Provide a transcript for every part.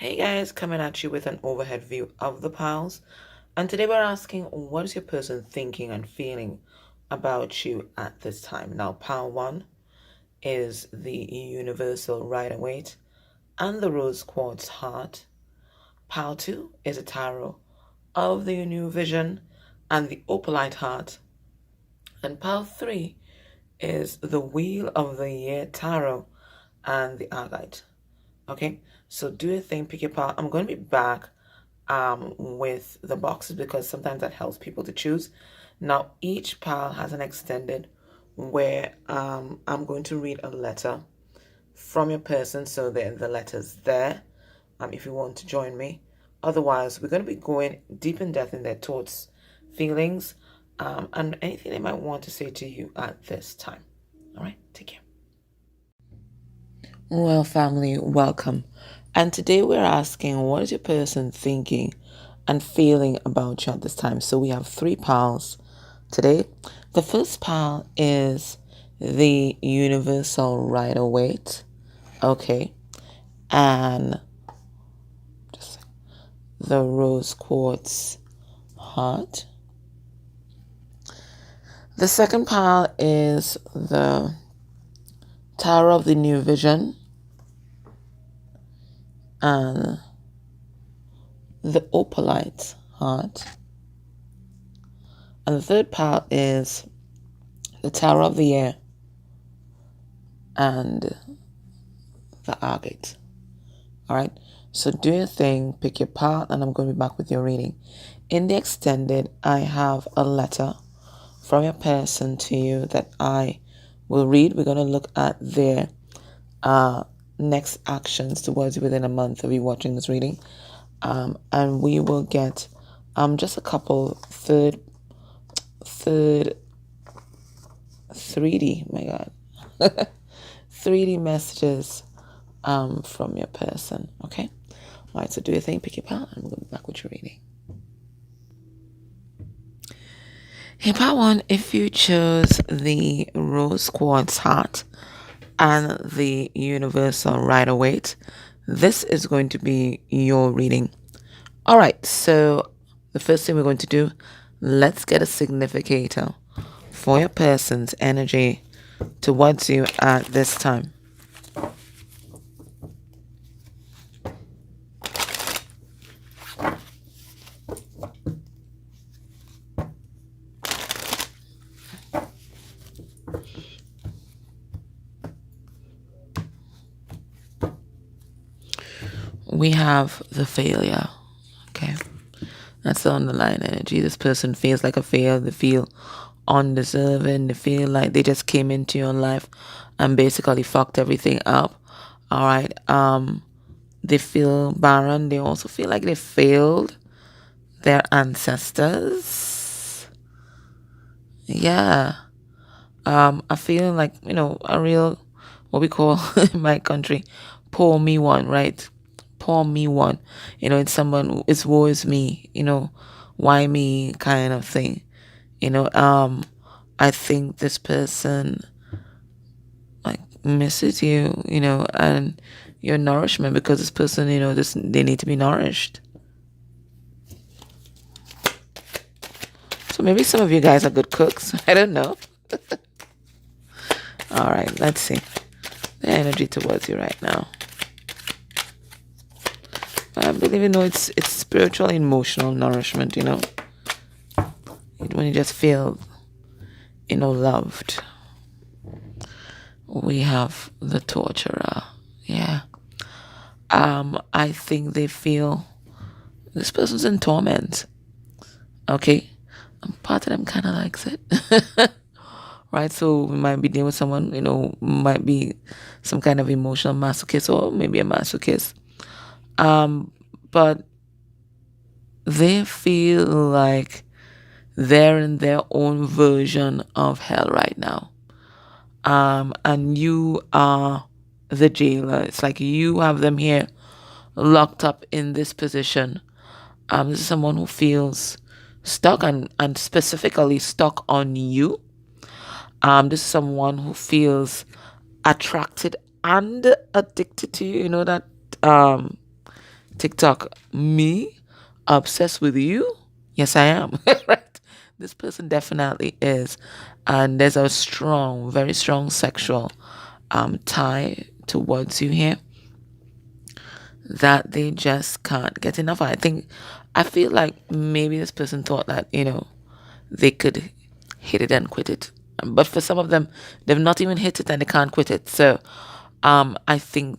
Hey guys, coming at you with an overhead view of the piles. And today we're asking, what is your person thinking and feeling about you at this time? Now, pile one is the universal Rider-Waite and the rose quartz heart. Pile two is a tarot of the new vision and the opalite heart. And pile three is the wheel of the year tarot and the agate. Okay, so do your thing, pick your pile. I'm going to be back with the boxes because sometimes that helps people to choose. Now, each pile has an extended where I'm going to read a letter from your person, so the letters there, if you want to join me. Otherwise, we're going to be going deep in depth in their thoughts, feelings, and anything they might want to say to you at this time. All right, take care. Well, family, welcome. And today we're asking, what is your person thinking and feeling about you at this time? So we have three piles today. The first pile is the universal Rider-Waite. Okay. And just the rose quartz heart. The second pile is the Tower of the New Vision and the opalite heart. And the third pile is the Tower of the Air and the agate. All right. So do your thing, pick your pile, and I'm going to be back with your reading. In the extended, I have a letter from your person to you that I will read. We're going to look at their next actions towards you within a month of you watching this reading. And we will get just a couple third 3D, my God, 3D messages from your person. Okay. All right. So do your thing, pick your pile, and we'll be back with your reading. Hey, pile one, if you chose the rose quartz heart and the universal Rider-Waite, this is going to be your reading. All right. So the first thing we're going to do, let's get a significator for your person's energy towards you at this time. We have the failure. Okay. That's the underlying energy. This person feels like a failure. They feel undeserving. They feel like they just came into your life and basically fucked everything up. All right. They feel barren. They also feel like they failed their ancestors. Yeah. I feel like, a real, what we call in my country, pour me one, right? Pour me one. It's someone, it's woe is me, why me kind of thing. I think this person like misses you, and your nourishment, because this person, they need to be nourished. So maybe some of you guys are good cooks. I don't know. All right, let's see the energy towards you right now. I believe it's spiritual, emotional nourishment. When you just feel loved. We have the torturer. Yeah. I think they feel this person's in torment. Okay. And part of them kind of likes it. Right? So we might be dealing with someone, might be some kind of emotional masochist or maybe a masochist. But they feel like they're in their own version of hell right now. And you are the jailer. It's like you have them here locked up in this position. This is someone who feels stuck and specifically stuck on you. This is someone who feels attracted and addicted to you. That TikTok, me obsessed with you? Yes, I am. Right? This person definitely is. And there's a strong, very strong sexual tie towards you here that they just can't get enough. I feel like maybe this person thought that, they could hit it and quit it. But for some of them, they've not even hit it and they can't quit it. So I think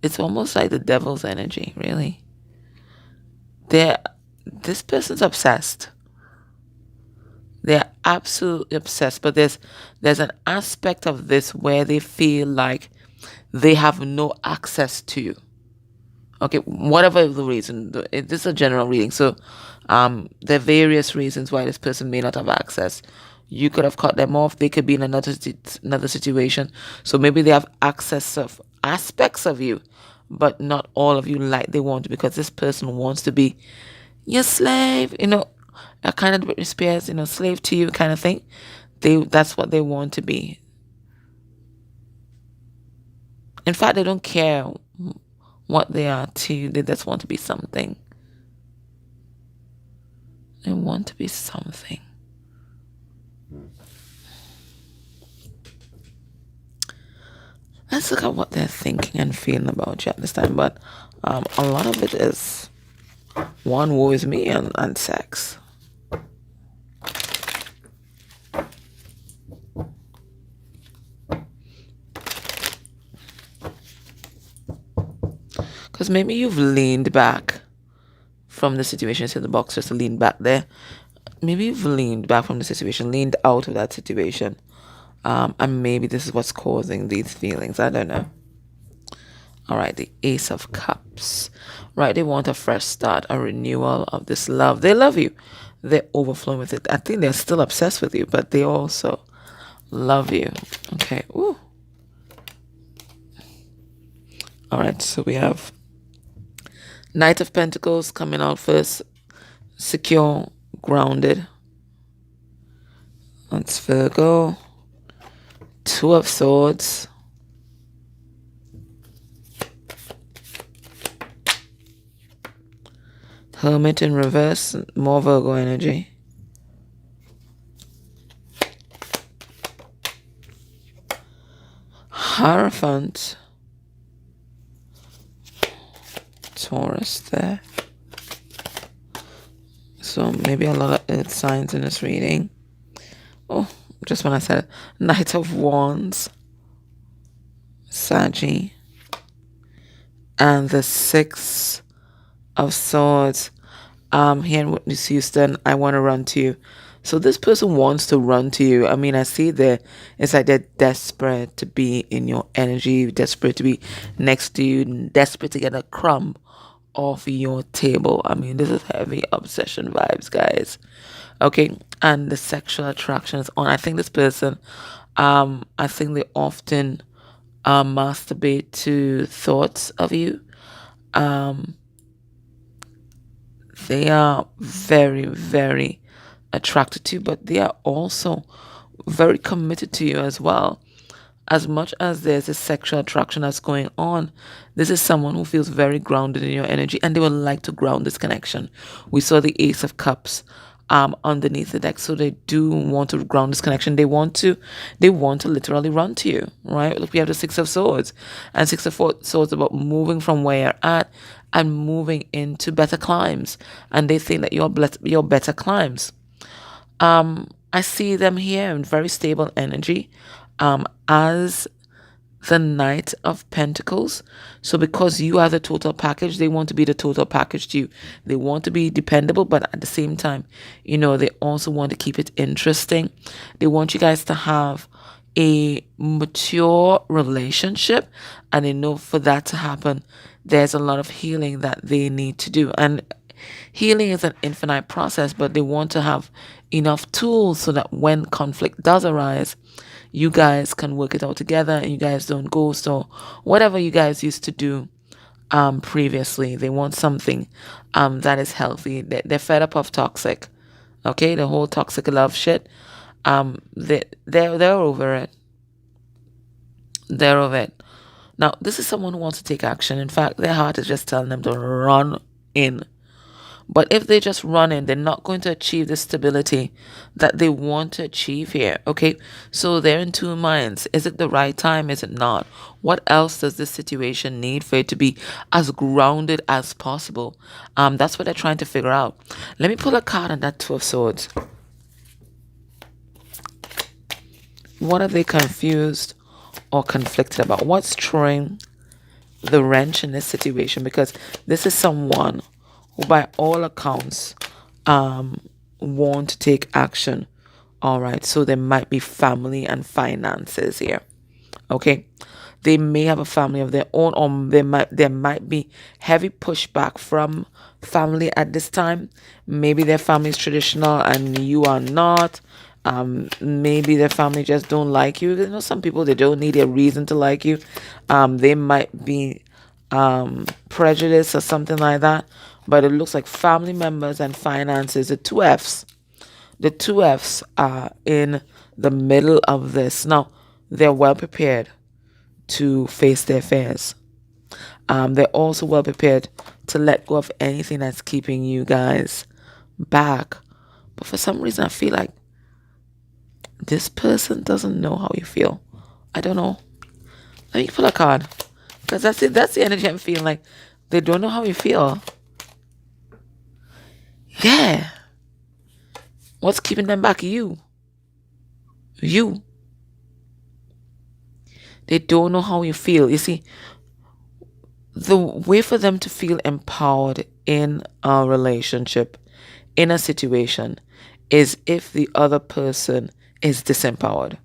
it's almost like the devil's energy, really. They're this person's obsessed. They're absolutely obsessed. But there's an aspect of this where they feel like they have no access to you. Okay, whatever the reason, this is a general reading. So, there are various reasons why this person may not have access. You could have cut them off. They could be in another situation. So maybe they have access of aspects of you, but not all of you like they want to, because this person wants to be your slave. A kind of Britney Spears, slave to you kind of thing. That's what they want to be. In fact, they don't care what they are to you. They just want to be something. They want to be something. Let's look at what they're thinking and feeling about you at this time. But a lot of it is one, woe is me, and sex. Because maybe you've leaned back from the situation. So the box just leaned back there. Maybe you've leaned back from the situation, leaned out of that situation. And maybe this is what's causing these feelings. I don't know. All right, the Ace of Cups. Right, they want a fresh start, a renewal of this love. They love you. They're overflowing with it. I think they're still obsessed with you, but they also love you. Okay. Ooh. All right, so we have Knight of Pentacles coming out first. Secure, grounded. That's Virgo. Two of Swords. Hermit in reverse, more Virgo energy. Hierophant. Taurus there. So maybe a lot of earth signs in this reading. Oh, just when I said it. Knight of Wands. Saggy. And the Six of Swords. Here in Whitney's Houston, I want to run to you. So this person wants to run to you. I mean, I see there, it's like they're desperate to be in your energy, desperate to be next to you, desperate to get a crumb off your table. I mean, this is heavy obsession vibes, guys. Okay, and the sexual attraction is on. I think this person, I think they often masturbate to thoughts of you. They are very, very attracted to you, but they are also very committed to you as well. As much as there's a sexual attraction that's going on, this is someone who feels very grounded in your energy, and they would like to ground this connection. We saw the Ace of Cups underneath the deck, so they do want to ground this connection. They want to literally run to you, right? Look, we have the Six of Swords, and Six of Swords about moving from where you're at and moving into better climes, and they think that you're better climes. I see them here in very stable energy, as the Knight of Pentacles. So because you are the total package, they want to be the total package to you. They want to be dependable, but at the same time, they also want to keep it interesting. They want you guys to have a mature relationship, and they know for that to happen, there's a lot of healing that they need to do. And healing is an infinite process, but they want to have enough tools so that when conflict does arise, you guys can work it out together and you guys don't ghost or whatever you guys used to do previously. They want something that is healthy. They're fed up of toxic. Okay, the whole toxic love shit. They're over it. They're over it. Now, this is someone who wants to take action. In fact, their heart is just telling them to run in. But if they just run in, they're not going to achieve the stability that they want to achieve here. Okay. So they're in two minds. Is it the right time? Is it not? What else does this situation need for it to be as grounded as possible? That's what they're trying to figure out. Let me pull a card on that Two of Swords. What are they confused or conflicted about? What's throwing the wrench in this situation? Because this is someone who, by all accounts, want to take action. All right, so there might be family and finances here. Okay, they may have a family of their own, or there might be heavy pushback from family at this time. Maybe their family is traditional and you are not. Maybe their family just don't like you. You know, some people, they don't need a reason to like you. They might be prejudice or something like that. But it looks like family members and finances, the two F's. The two F's are in the middle of this. Now, they're well prepared to face their fears. They're also well prepared to let go of anything that's keeping you guys back. But for some reason, I feel like this person doesn't know how you feel. I don't know. Let me pull a card. Because that's it. That's the energy I'm feeling like. They don't know how you feel. Yeah. What's keeping them back? You. They don't know how you feel. You see, the way for them to feel empowered in a relationship, in a situation, is if the other person is disempowered.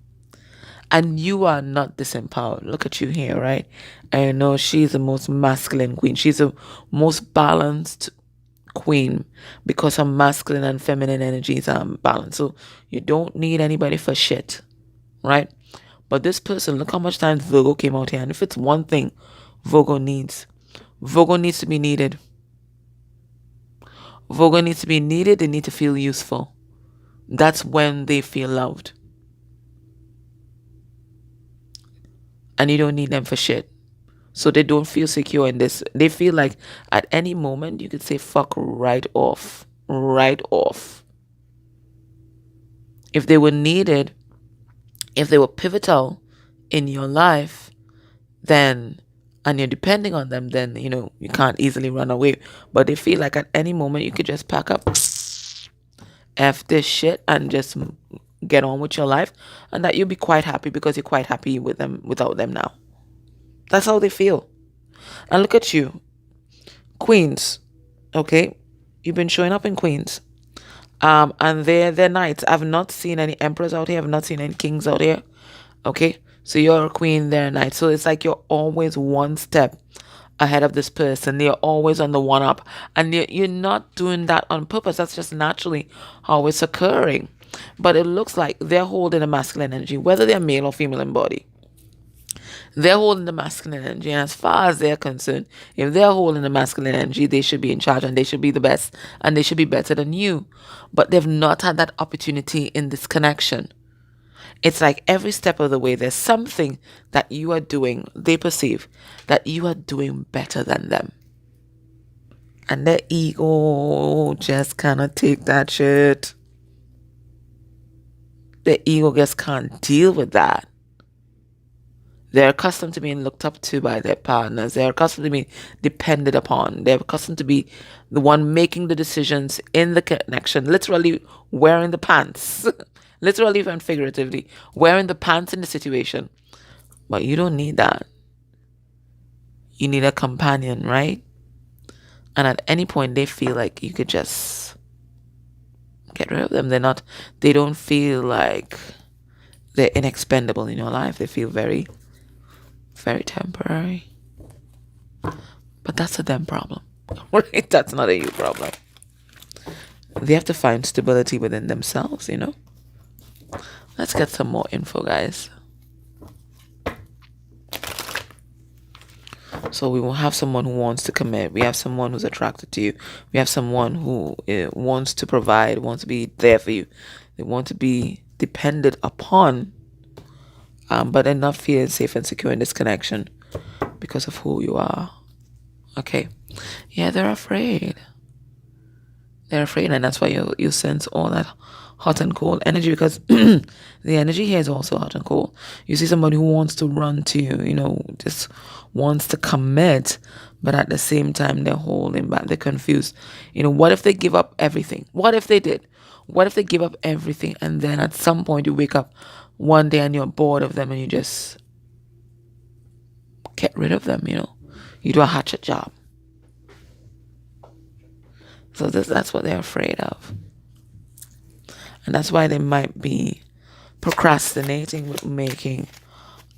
And you are not disempowered. Look at you here, right? I know she's the most masculine queen. She's the most balanced queen because her masculine and feminine energies are balanced. So you don't need anybody for shit, right? But this person, look how much times Virgo came out here. And if it's one thing Virgo needs to be needed. Virgo needs to be needed. They need to feel useful. That's when they feel loved. And you don't need them for shit. So they don't feel secure in this. They feel like at any moment you could say fuck right off. Right off. If they were needed, if they were pivotal in your life, then, and you're depending on them, then, you know, you can't easily run away. But they feel like at any moment you could just pack up F this shit and just get on with your life, and that you'll be quite happy because you're quite happy with them without them now. That's how they feel. And look at you, Queens. Okay, you've been showing up in Queens, and they're knights. I've not seen any Empress out here. I've not seen any kings out here. Okay, so you're a queen, they're a knight. So it's like you're always one step ahead of this person. They're always on the one up, and you're not doing that on purpose. That's just naturally how it's occurring. But it looks like they're holding a masculine energy, whether they're male or female in body. They're holding the masculine energy. And as far as they're concerned, if they're holding the masculine energy, they should be in charge and they should be the best and they should be better than you. But they've not had that opportunity in this connection. It's like every step of the way, there's something that you are doing, they perceive that you are doing better than them. And their ego just cannot take that shit. Their ego just can't deal with that. They're accustomed to being looked up to by their partners. They're accustomed to being depended upon. They're accustomed to be the one making the decisions in the connection, literally wearing the pants, literally and figuratively, wearing the pants in the situation. But you don't need that. You need a companion, right? And at any point, they feel like you could just get rid of them. They don't feel like they're inexpendable in your life. They feel very, very temporary. But that's a them problem. Right? That's not a you problem. They have to find stability within themselves, you know? Let's get some more info, guys. So we will have someone who wants to commit. We have someone who's attracted to you. We have someone who wants to provide, wants to be there for you. They want to be depended upon, but they're not feeling safe and secure in this connection. because of who you are. Okay. Yeah, they're afraid. They're afraid, and that's why you sense all that hot and cold energy, because the energy here is also hot and cold. You see somebody who wants to run to you, just wants to commit, but at the same time they're holding back, they're confused. What if they give up everything? What if they did? What if they give up everything, and then at some point you wake up one day and you're bored of them and you just get rid of them, You do a hatchet job. So that's what they're afraid of. And that's why they might be procrastinating with making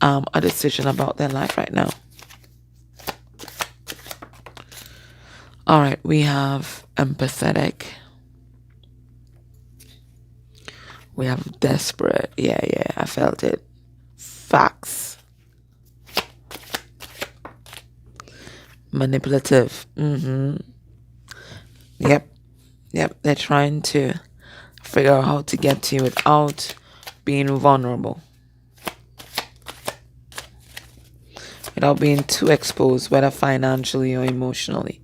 a decision about their life right now. All right, we have empathetic. We have desperate. Yeah, I felt it. Facts. Manipulative. Yep. They're trying to figure out how to get to you without being vulnerable, without being too exposed, whether financially or emotionally.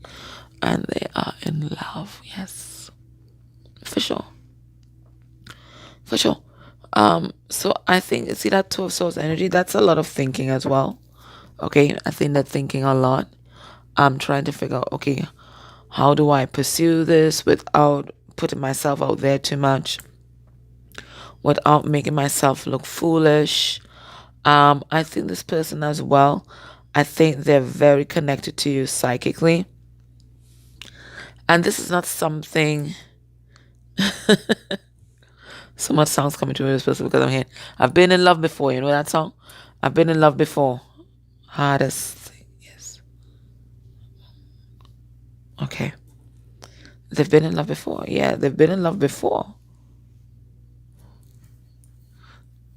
And they are in love. Yes, for sure. So I think, see that Two of Swords energy, that's a lot of thinking as well. Okay, I think they're thinking a lot. I'm trying to figure out, okay, how do I pursue this without putting myself out there too much, without making myself look foolish. I think this person as well, I think they're very connected to you psychically. And this is not something so much songs coming to me this person, because I'm here. I've been in love before, you know that song? I've been in love before. Hardest thing, yes. Okay. They've been in love before. Yeah, they've been in love before.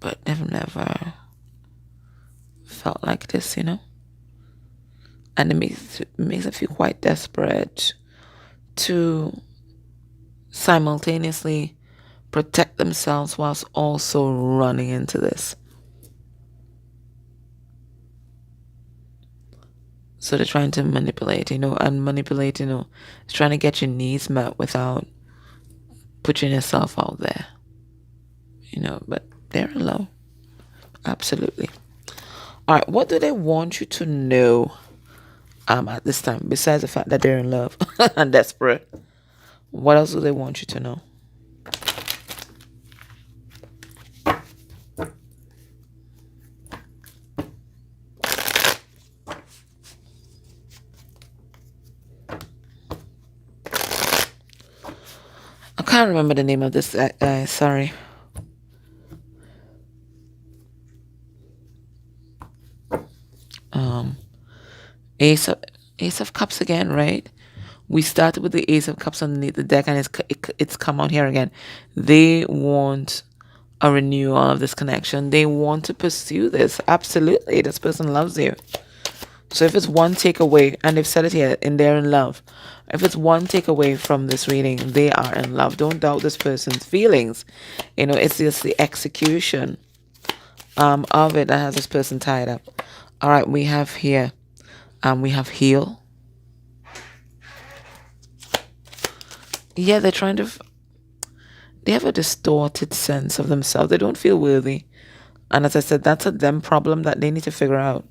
But they've never felt like this, And it makes them feel quite desperate to simultaneously protect themselves whilst also running into this. So they're trying to manipulate, and manipulate, is trying to get your needs met without putting yourself out there, but they're in love. Absolutely. All right, what do they want you to know at this time, besides the fact that they're in love and desperate? What else do they want you to know? I can't remember the name of this guy, sorry. Ace of Cups again, right? We started with the Ace of Cups underneath the deck, and it's come out here again. They want a renewal of this connection. They want to pursue this. Absolutely. This person loves you. So if it's one takeaway, and they've said it here, and they're in love. If it's one takeaway from this reading, they are in love. Don't doubt this person's feelings. It's just the execution of it that has this person tied up. All right, we have here, we have heal. Yeah, they're trying to... They have a distorted sense of themselves. They don't feel worthy. And as I said, that's a them problem that they need to figure out.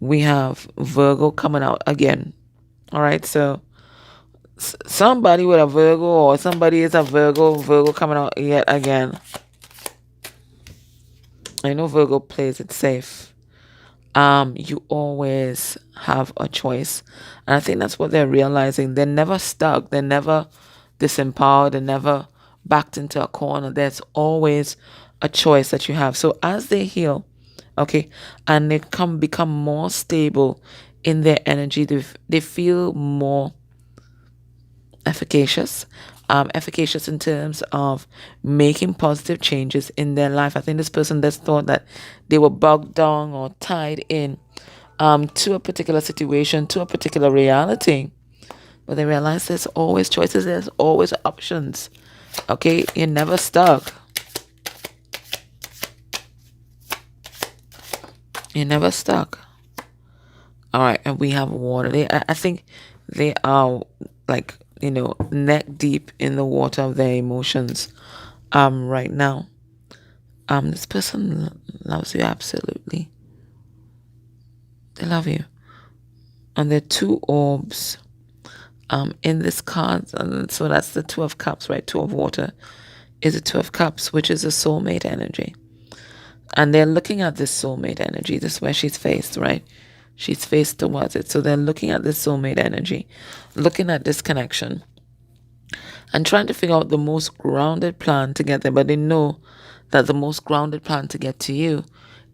We have Virgo coming out again. All right, so somebody with a Virgo, or somebody is a Virgo coming out yet again. I know Virgo plays it safe. You always have a choice. And I think that's what they're realizing. They're never stuck. They're never disempowered. They're never backed into a corner. There's always a choice that you have. So as they heal, okay, and they become more stable in their energy, they feel more efficacious. Efficacious in terms of making positive changes in their life. I think this person just thought that they were bogged down or tied in to a particular situation, to a particular reality. But they realize there's always choices, there's always options. Okay, you're never stuck. You're never stuck. All right, and we have water. I think they are like, neck deep in the water of their emotions right now. This person loves you absolutely. They love you. And there are two orbs in this card, and so that's the Two of Cups, right? Two of water is a Two of Cups, which is a soulmate energy. And they're looking at this soulmate energy. This is where she's faced, right? She's faced towards it. So they're looking at this soulmate energy, looking at this connection, and trying to figure out the most grounded plan to get there. But they know that the most grounded plan to get to you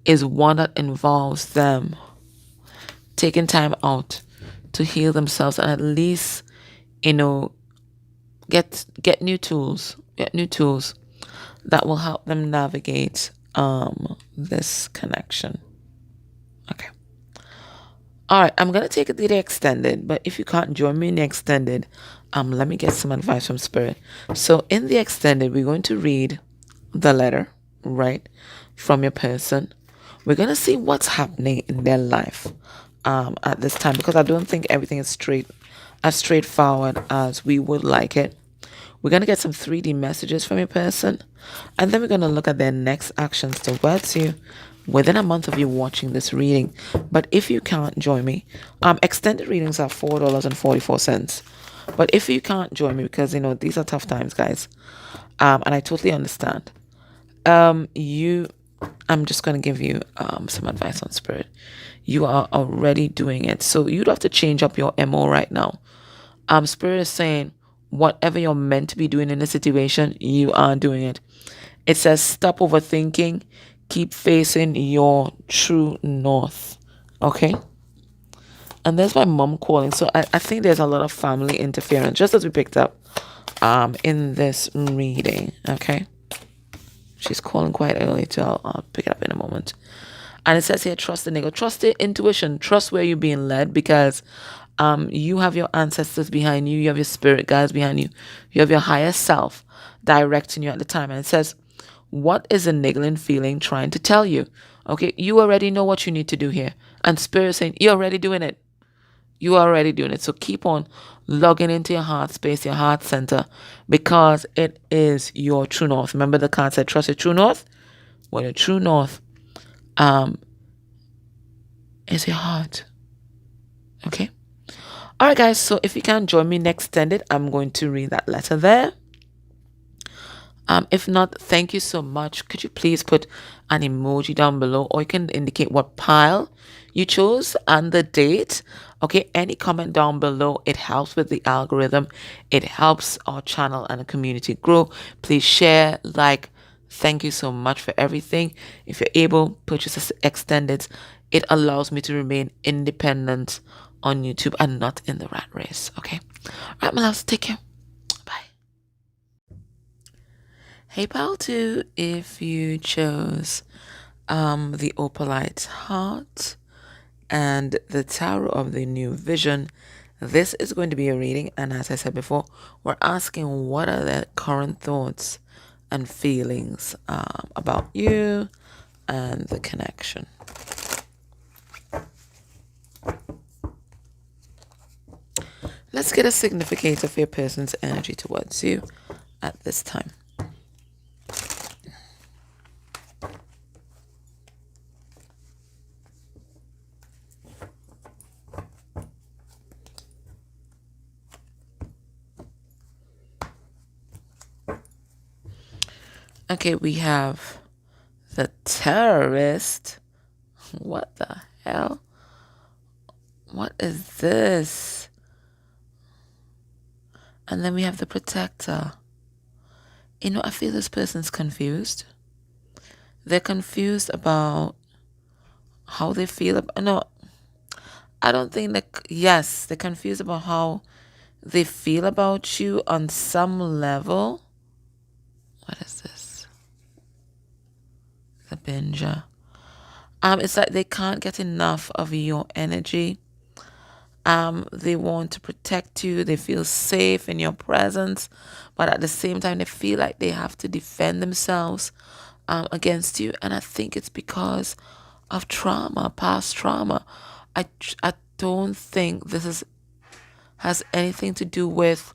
is one that involves them taking time out to heal themselves and at least, you know, get new tools, that will help them navigate this connection. Okay. All right, I'm gonna take it to the extended, but if you can't join me in the extended, let me get some advice from Spirit. So in the extended, we're going to read the letter, right, from your person. We're gonna see what's happening in their life at this time, because I don't think everything is as straightforward as we would like it. We're going to get some 3D messages from your person, and then we're going to look at their next actions towards you within a month of you watching this reading. But if you can't join me, extended readings are $4.44. But if you can't join me, because these are tough times, guys, and I totally understand, you I'm just going to give you some advice on Spirit. You are already doing it, so you'd have to change up your MO right now. Spirit is saying whatever you're meant to be doing in a situation, you are doing it. It says stop overthinking, keep facing your true north. Okay? And there's my mom calling. So I think there's a lot of family interference, just as we picked up in this reading. Okay? She's calling quite early, so I'll pick it up in a moment. And it says here, trust the nigga. Trust the intuition. Trust where you're being led, because you have your ancestors behind you. You have your spirit guides behind you. You have your higher self directing you at the time. And it says, what is a niggling feeling trying to tell you? Okay, you already know what you need to do here. And Spirit is saying, you're already doing it. You are already doing it. So keep on logging into your heart space, your heart center, because it is your true north. Remember the card said, trust your true north? Well, your true north is your heart. Okay? All right, guys. So if you can join me next extended, I'm going to read that letter there. If not, thank you so much. Could you please put an emoji down below, or you can indicate what pile you chose and the date. Okay, any comment down below. It helps with the algorithm. It helps our channel and the community grow. Please share, like. Thank you so much for everything. If you're able, purchase extended. It allows me to remain independent on YouTube and not in the rat race. Okay. All right, my loves. Take care. Bye. Hey, pal, too. If you chose the opalite heart and the Tower of the New Vision, this is going to be a reading. And as I said before, we're asking what are the current thoughts and feelings about you and the connection. Let's get a significator for your person's energy towards you at this time. Okay, we have the terrorist. What the hell? What is this? And then we have the protector. I feel this person's confused. They're confused about how they feel. No, I don't think that. Yes, they're confused about how they feel about you on some level. What is this? The binger. It's like they can't get enough of your energy. They want to protect you. They feel safe in your presence, but at the same time, they feel like they have to defend themselves against you. And I think it's because of trauma, past trauma. I don't think has anything to do with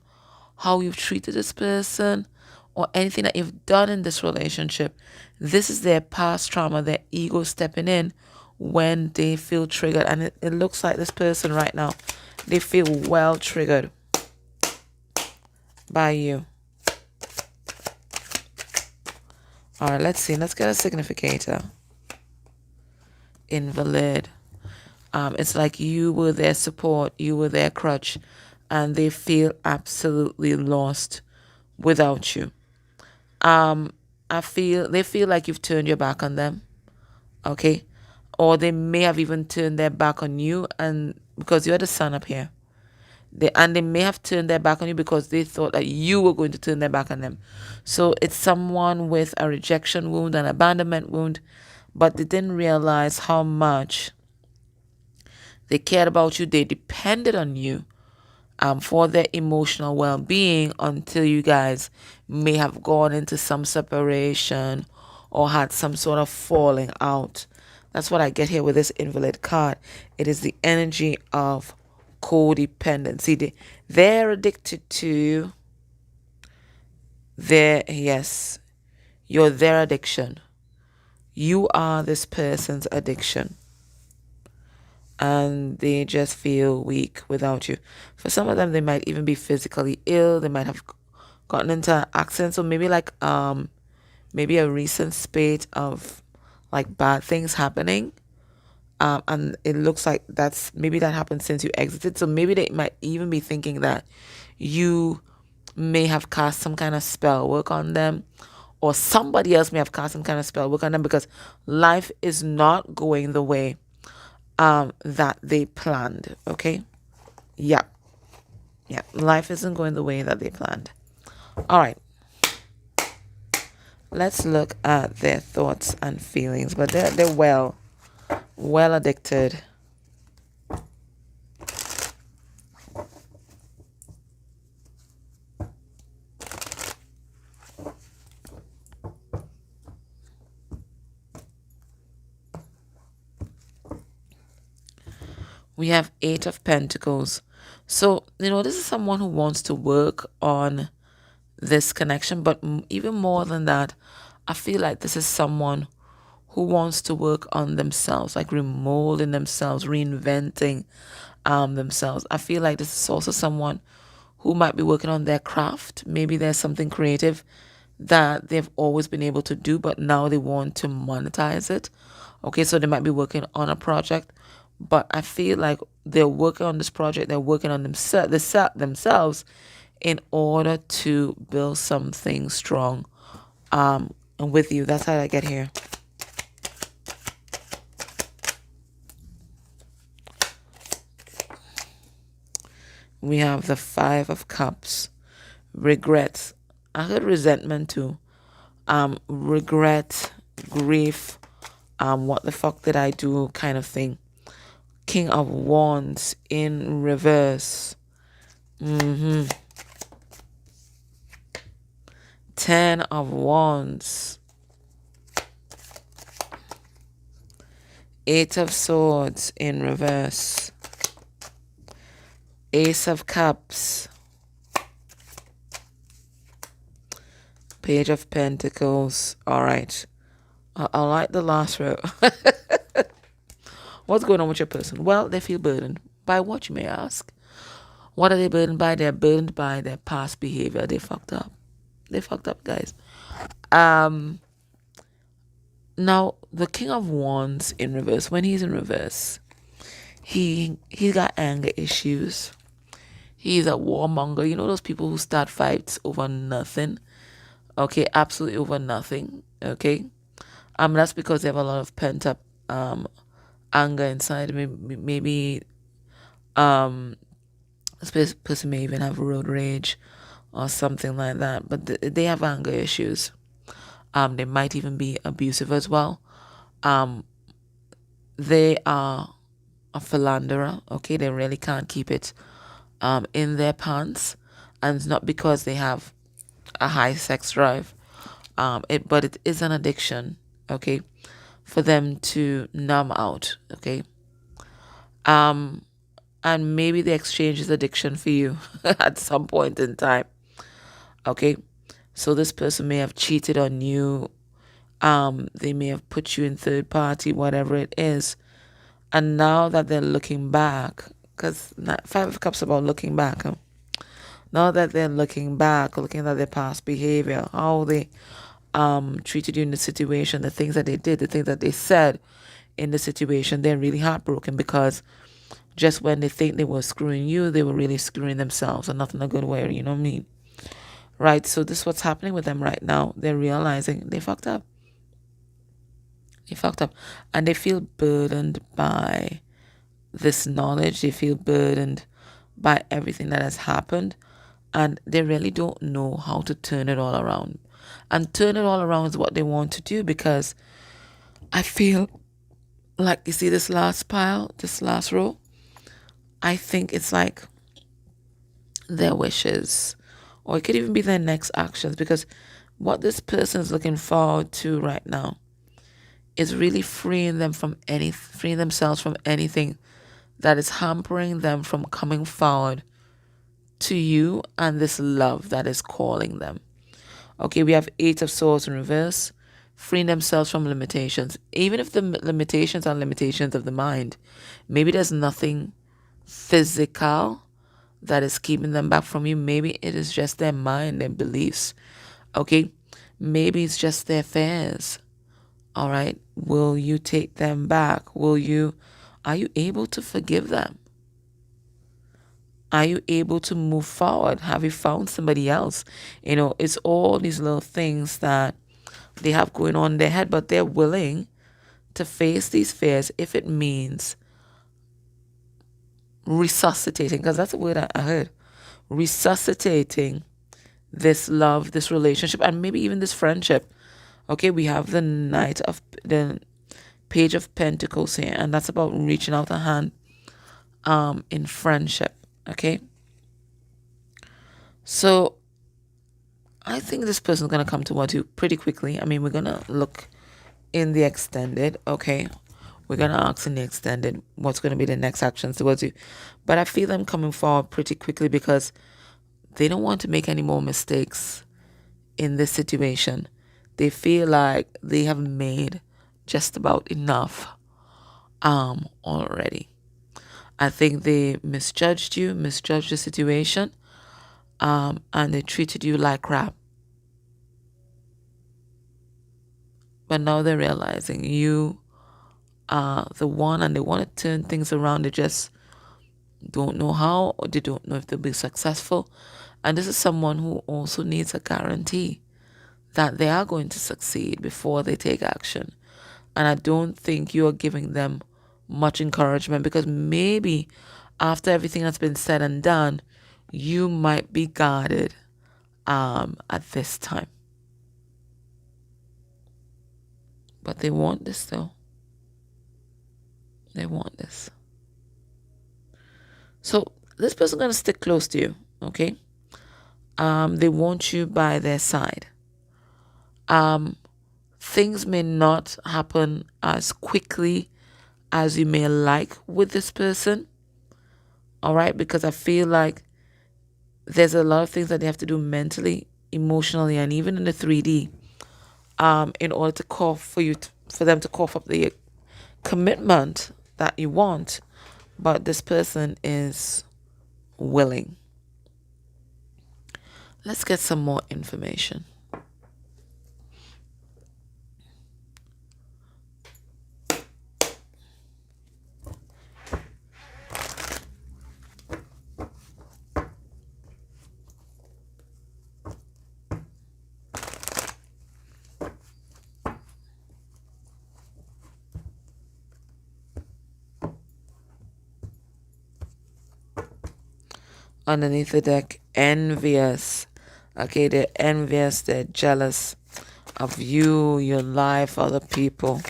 how you've treated this person or anything that you've done in this relationship. This is their past trauma, their ego stepping in when they feel triggered. And it looks like this person right now, they feel well triggered by you. All right, let's see. Let's get a significator. Invalid. It's like you were their support, you were their crutch, and they feel absolutely lost without you. They feel like you've turned your back on them, okay? Or they may have even turned their back on you, and because you're the sun up here. They may have turned their back on you because they thought that you were going to turn their back on them. So it's someone with a rejection wound, an abandonment wound, but they didn't realize how much they cared about you. They depended on you for their emotional well-being until you guys may have gone into some separation or had some sort of falling out. That's what I get here with this invalid card. It is the energy of codependency. They're addicted to you're their addiction. You are this person's addiction. And they just feel weak without you. For some of them, they might even be physically ill. They might have gotten into an accident. So maybe like maybe a recent spate of like bad things happening. And it looks like that happened since you exited. So maybe they might even be thinking that you may have cast some kind of spell work on them, or somebody else may have cast some kind of spell work on them, because life is not going the way that they planned. Okay. Yeah, life isn't going the way that they planned. All right, let's look at their thoughts and feelings. But they're well addicted. We have 8 of Pentacles. So, this is someone who wants to work on this connection. But even more than that, I feel like this is someone who wants to work on themselves, like remolding themselves, reinventing themselves. I feel like this is also someone who might be working on their craft. Maybe there's something creative that they've always been able to do, but now they want to monetize it. Okay, so they might be working on a project, but I feel like they're working on this project, they're working on themselves in order to build something strong and with you. That's how I get here. We have the 5 of Cups. Regret. I heard resentment too. Regret, grief, what the fuck did I do kind of thing. King of Wands in reverse. 10 of Wands. 8 of Swords in reverse. Ace of Cups. Page of Pentacles. All right. I like the last row. What's going on with your person? Well, they feel burdened. By what, you may ask? What are they burdened by? They're burdened by their past behavior. They fucked up. They fucked up, guys. Now, the King of Wands in reverse, when he's in reverse, he's got anger issues. He's a warmonger. You know those people who start fights over nothing? Okay, absolutely over nothing. Okay? That's because they have a lot of pent-up anger inside. Maybe this person may even have road rage or something like that. But they have anger issues. They might even be abusive as well. They are a philanderer. Okay, they really can't keep it in their pants, and it's not because they have a high sex drive. But it is an addiction. Okay, for them to numb out. Okay. and maybe the exchange is addiction for you at some point in time. Okay, so this person may have cheated on you. They may have put you in third party, whatever it is. And now that they're looking back, because Five of Cups about looking back. Now that they're looking back, looking at their past behavior, how they treated you in the situation, the things that they did, the things that they said in the situation, they're really heartbroken because just when they think they were screwing you, they were really screwing themselves, and not in a good way, you know what I mean? Right? So this is what's happening with them right now. They're realizing they fucked up. They fucked up. And they feel burdened by this knowledge. They feel burdened by everything that has happened. And they really don't know how to turn it all around. And turn it all around is what they want to do, because I feel like, you see this last pile, this last row? I think it's like their wishes, or it could even be their next actions, because what this person is looking forward to right now is really freeing themselves from anything that is hampering them from coming forward to you and this love that is calling them. Okay, we have Eight of Swords in reverse, freeing themselves from limitations. Even if the limitations are limitations of the mind, maybe there's nothing physical that is keeping them back from you. Maybe it is just their mind, their beliefs. Okay, maybe it's just their fears. All right, will you take them back? Are you able to forgive them? Are you able to move forward? Have you found somebody else? You know, it's all these little things that they have going on in their head, but they're willing to face these fears if it means resuscitating, because that's the word I heard. Resuscitating this love, this relationship, and maybe even this friendship. Okay, we have the Page of Pentacles here, and that's about reaching out a hand in friendship. Okay, so I think this person is going to come towards you pretty quickly. I mean, we're going to look in the extended. Okay, we're going to ask in the extended what's going to be the next actions towards you, but I feel them coming forward pretty quickly because they don't want to make any more mistakes in this situation. They feel like they have made just about enough already. I think they misjudged the situation, and they treated you like crap. But now they're realizing you are the one, and they want to turn things around. They just don't know how, or they don't know if they'll be successful. And this is someone who also needs a guarantee that they are going to succeed before they take action. And I don't think you're giving them much encouragement, because maybe after everything that's been said and done, you might be guarded at this time. But they want this though. They want this. So this person is going to stick close to you, okay? They want you by their side. Things may not happen as quickly as you may like with this person, all right? Because I feel like there's a lot of things that they have to do mentally, emotionally, and even in the 3D, in order to for them to cough up the commitment that you want. But this person is willing. Let's get some more information. Underneath the deck, envious. Okay, they're envious, they're jealous of you, your life, other people.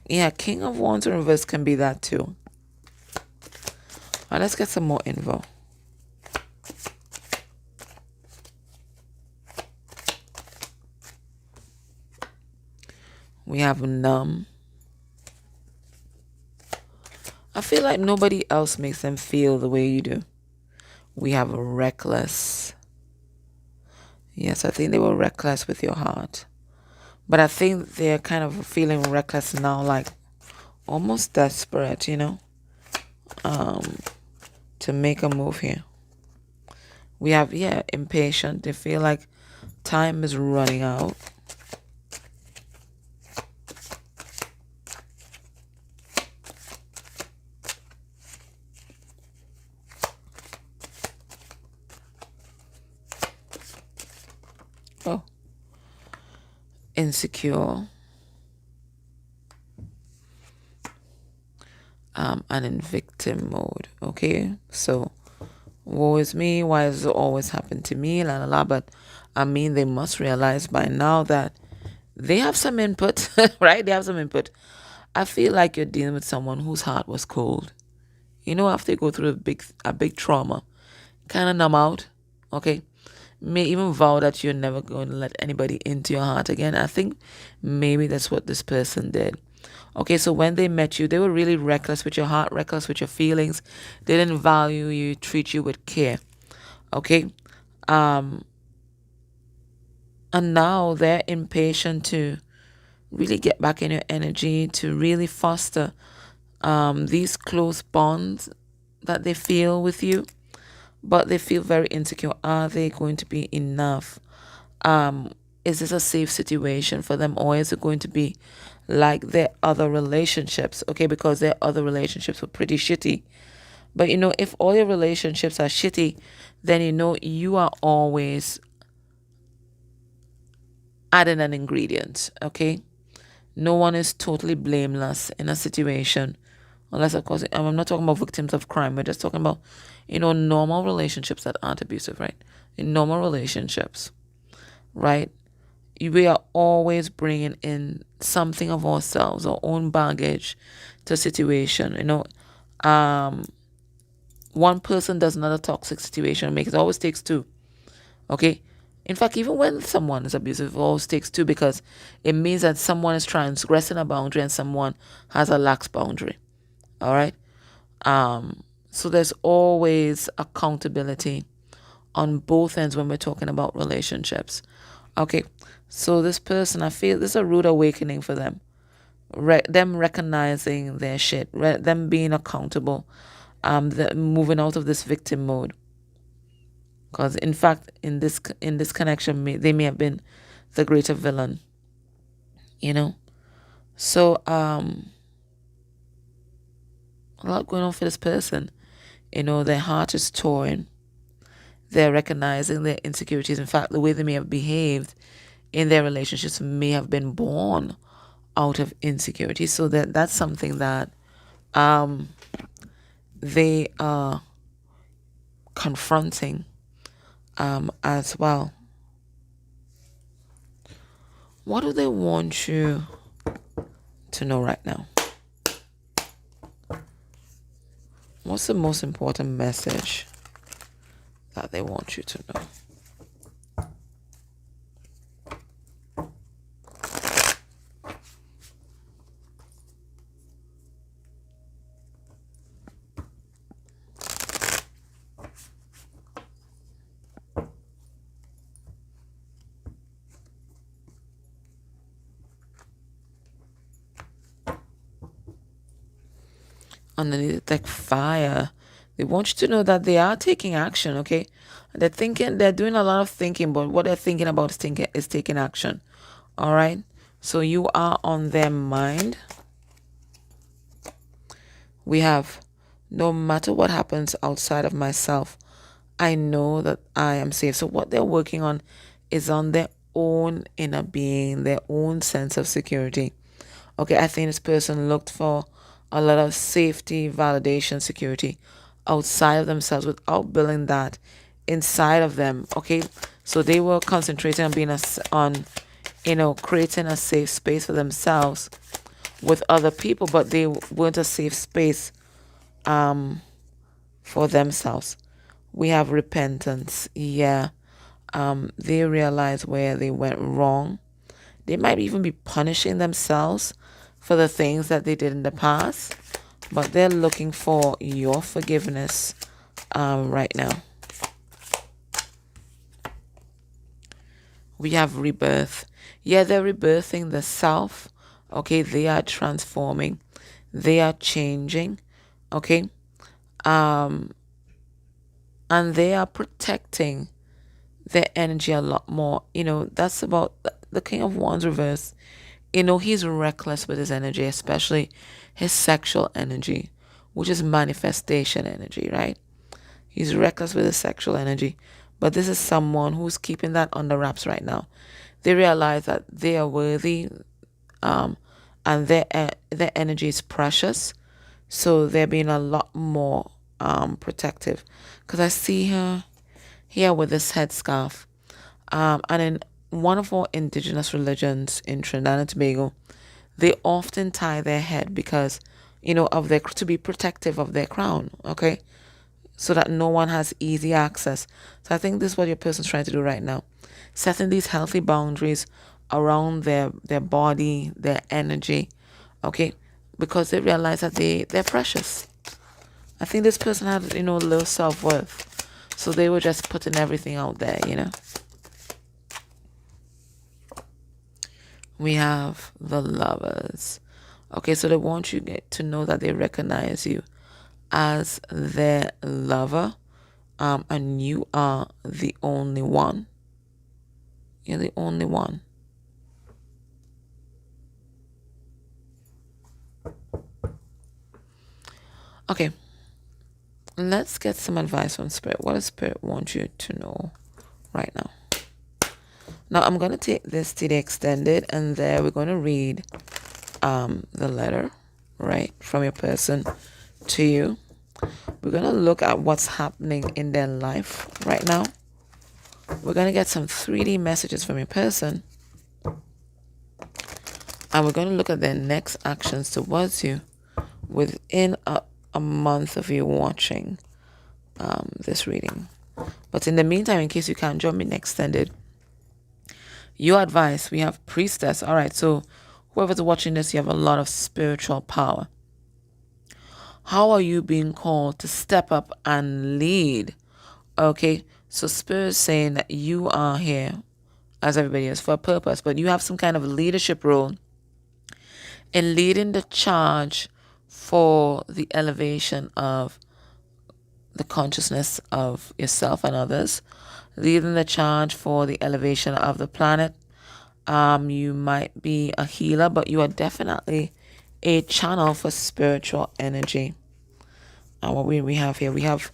Yeah, King of Wands in reverse can be that too. Alright, let's get some more info. We have numb. I feel like nobody else makes them feel the way you do. We have reckless. Yes, I think they were reckless with your heart. But I think they're kind of feeling reckless now, like almost desperate, um, to make a move here. We have, yeah, impatient. They feel like time is running out. Oh, insecure. And in victim mode. Okay, so woe is me. Why does it always happen to me? La la la. But I mean, they must realize by now that they have some input, right? They have some input. I feel like you're dealing with someone whose heart was cold. After you go through a big trauma, kind of numb out. Okay, may even vow that you're never going to let anybody into your heart again. I think maybe that's what this person did. Okay, so when they met you, they were really reckless with your heart, reckless with your feelings. They didn't value you, treat you with care. Okay, um, and now they're impatient to really get back in your energy, to really foster these close bonds that they feel with you, but they feel very insecure. Are they going to be enough? Is this a safe situation for them, or is it going to be like their other relationships? Okay, because their other relationships were pretty shitty. But if all your relationships are shitty, then you are always adding an ingredient. Okay, no one is totally blameless in a situation, unless of course I'm not talking about victims of crime. We're just talking about normal relationships that aren't abusive, right? In normal relationships, right? We are always bringing in something of ourselves, our own baggage to a situation. One person does not a toxic situation make it always takes two. Okay. In fact, even when someone is abusive, it always takes two, because it means that someone is transgressing a boundary and someone has a lax boundary. All right. So there's always accountability on both ends when we're talking about relationships. Okay, so this person, I feel this is a rude awakening for them. Them recognizing their shit, them being accountable, moving out of this victim mode. Because in fact, in this connection, they may have been the greater villain. So a lot going on for this person. Their heart is torn. They're recognizing their insecurities. In fact, the way they may have behaved in their relationships may have been born out of insecurity. So that's something that they are confronting as well. What do they want you to know right now? What's the most important message that they want you to know? Underneath the deck, fire. They want you to know that they are taking action. Okay, they're doing a lot of thinking, but what they're thinking about is taking action. All right, so you are on their mind. We have, no matter what happens outside of myself, I know that I am safe. So what they're working on is on their own inner being, their own sense of security. Okay, I think this person looked for a lot of safety, validation, security outside of themselves without building that inside of them. Okay, so they were concentrating on creating a safe space for themselves with other people, but they weren't a safe space for themselves. We have repentance. Yeah, they realize where they went wrong. They might even be punishing themselves for the things that they did in the past. but they're looking for your forgiveness right now. We have rebirth. Yeah, they're rebirthing the self. Okay, they are transforming. They are changing. Okay. And they are protecting their energy a lot more. That's about the King of Wands reverse. He's reckless with his energy, especially his sexual energy, which is manifestation energy, right? He's reckless with his sexual energy. But this is someone who's keeping that under wraps right now. They realize that they are worthy, and their energy is precious. So they're being a lot more protective. Because I see her here with this headscarf. And in one of our indigenous religions in Trinidad and Tobago, they often tie their head because, of their to be protective of their crown, okay? So that no one has easy access. So I think this is what your person's trying to do right now. Setting these healthy boundaries around their body, their energy, okay? Because they realize that they're precious. I think this person had, low self-worth. So they were just putting everything out there, We have the Lovers. Okay, so they want you to know that they recognize you as their lover, and you are the only one. You're the only one. Okay, let's get some advice from Spirit. What does Spirit want you to know right now? Now, I'm going to take this to the extended, and there we're going to read the letter, right, from your person to you. We're going to look at what's happening in their life right now. We're going to get some 3D messages from your person. And we're going to look at their next actions towards you within a month of you watching this reading. But in the meantime, in case you can't join me in extended, your advice, we have Priestess. All right, so whoever's watching this, you have a lot of spiritual power. How are you being called to step up and lead? Okay, so Spirit is saying that you are here, as everybody is, for a purpose, but you have some kind of leadership role in leading the charge for the elevation of the consciousness of yourself and others, leading the charge for the elevation of the planet. You might be a healer, but you are definitely a channel for spiritual energy. And what we have here, we have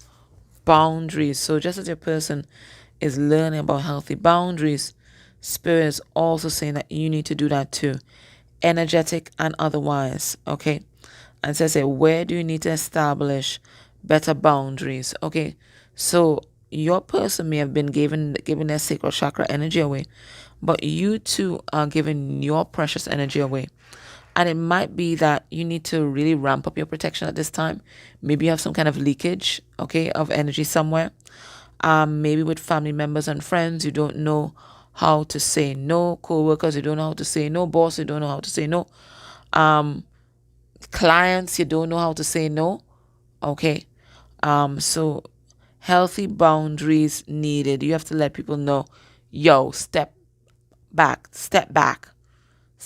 boundaries. So just as your person is learning about healthy boundaries, Spirit is also saying that you need to do that too, energetic and otherwise, okay? And so say, where do you need to establish better boundaries? Okay, so your person may have been giving their sacral chakra energy away, but you too are giving your precious energy away. And it might be that you need to really ramp up your protection at this time. Maybe you have some kind of leakage, okay, of energy somewhere. Maybe with family members and friends, you don't know how to say no. Co-workers, you don't know how to say no. Boss, you don't know how to say no. Clients, you don't know how to say no. Okay. So healthy boundaries needed. You have to let people know, yo, step back.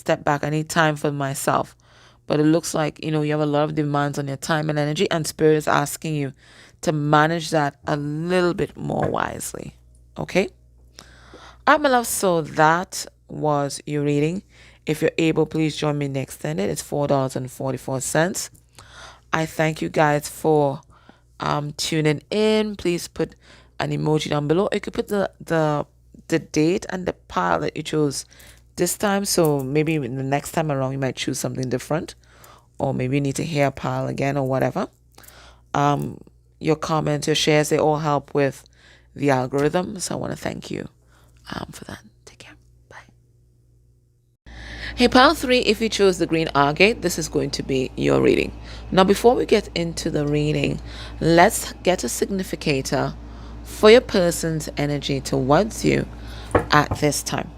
I need time for myself. But it looks like, you have a lot of demands on your time and energy, and Spirit is asking you to manage that a little bit more wisely. Okay? All right, my love, so that was your reading. If you're able, please join me in the extended. It's $4.44. I thank you guys for tuning in. Please put an emoji down below. You could put the date and the pile that you chose this time. So maybe the next time around you might choose something different, or maybe you need to hear a pile again or whatever. Your comments, your shares, they all help with the algorithm. So I want to thank you for that. Take care. Bye. Hey, pile 3, if you chose the green agate, this is going to be your reading. Now, before we get into the reading, let's get a significator for your person's energy towards you at this time.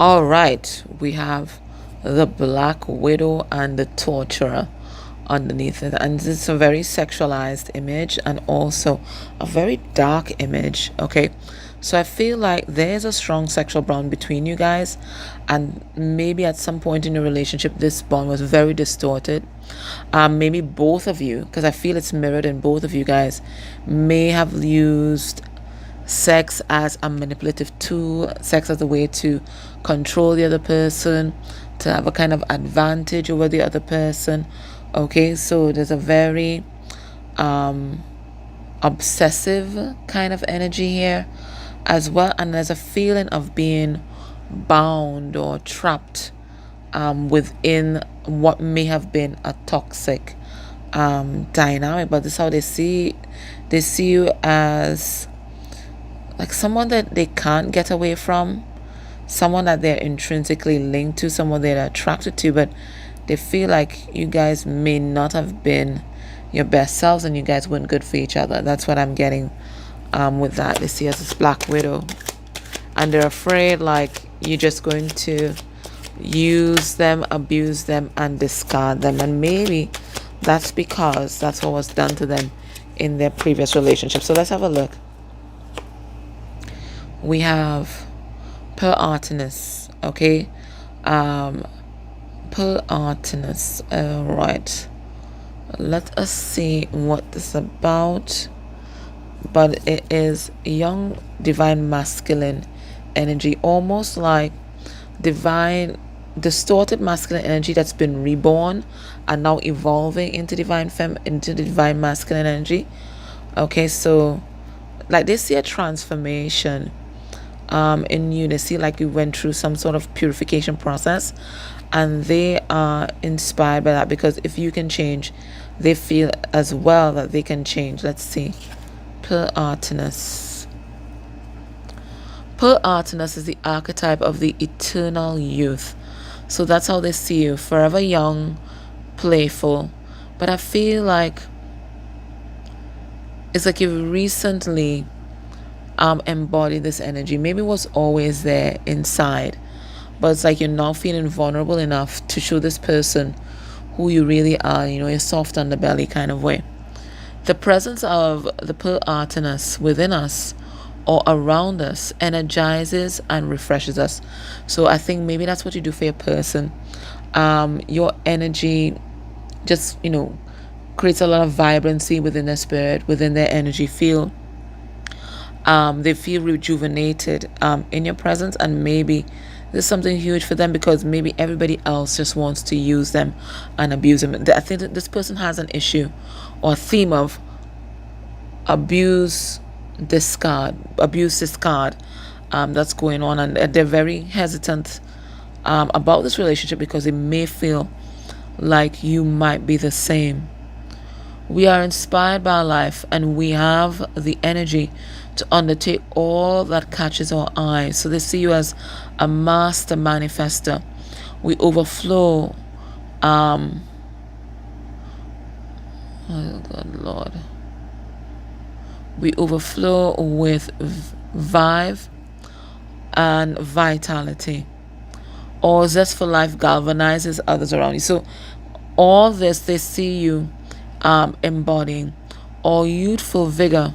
All right, we have the Black Widow and the Torturer underneath it, and it's a very sexualized image and also a very dark image. Okay, so I feel like there's a strong sexual bond between you guys, and maybe at some point in your relationship this bond was very distorted. Maybe both of you, because I feel it's mirrored in both of you guys, may have used sex as a manipulative tool, sex as a way to control the other person, to have a kind of advantage over the other person. Okay, so there's a very obsessive kind of energy here as well, and there's a feeling of being bound or trapped within what may have been a toxic dynamic. But this is how they see you as like someone that they can't get away from, someone that they're intrinsically linked to, someone they're attracted to, but they feel like you guys may not have been your best selves and you guys weren't good for each other. That's what I'm getting with that. They see us as Black Widow, and they're afraid like you're just going to use them, abuse them, and discard them. And maybe that's because that's what was done to them in their previous relationship. So let's have a look. We have Pearl Artemis, okay? Pearl Artemis, right. Let us see what this is about. But it is young, divine masculine energy, almost like divine, distorted masculine energy that's been reborn and now evolving into into the divine masculine energy. Okay, so like they see a transformation in you. They see like you went through some sort of purification process, and they are inspired by that, because if you can change, they feel as well that they can change. Let's see. Pearl Artemis. Pearl Artemis is the archetype of the eternal youth. So that's how they see you, forever young, playful. But I feel like it's like you've recently embodied this energy. Maybe it was always there inside, but it's like you're now feeling vulnerable enough to show this person who you really are, you know, a soft underbelly kind of way. The presence of the Pearl Artemis within us or around us energizes and refreshes us. So I think maybe that's what you do for your person. Your energy just, you know, creates a lot of vibrancy within their spirit, within their energy field. They feel rejuvenated in your presence, and maybe this is something huge for them, because maybe everybody else just wants to use them and abuse them. I think that this person has an issue or theme of abuse discard that's going on, and they're very hesitant about this relationship because they may feel like you might be the same. We are inspired by life, and we have the energy to undertake all that catches our eyes. So they see you as a master manifester. We overflow. Oh God, Lord. We overflow with vibe and vitality. All zest for life galvanizes others around you. So all this, they see you embodying. All youthful vigor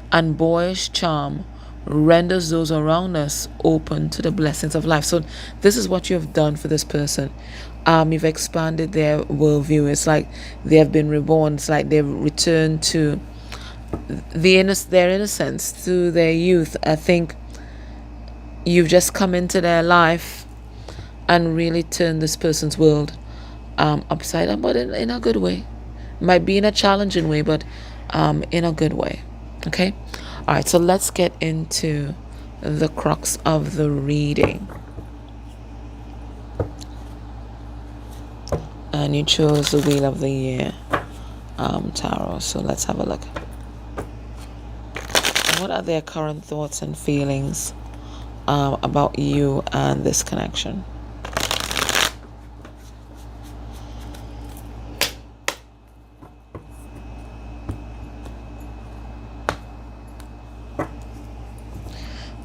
and boyish charm renders those around us open to the blessings of life. So this is what you have done for this person. You've expanded their worldview. It's like they have been reborn. It's like they've returned to their innocence, to their youth. I think you've just come into their life and really turned this person's world upside down, but in a good way. Might be in a challenging way, but in a good way. Okay? All right, so let's get into the crux of the reading. And you chose the Wheel of the Year tarot. So let's have a look. What are their current thoughts and feelings about you and this connection?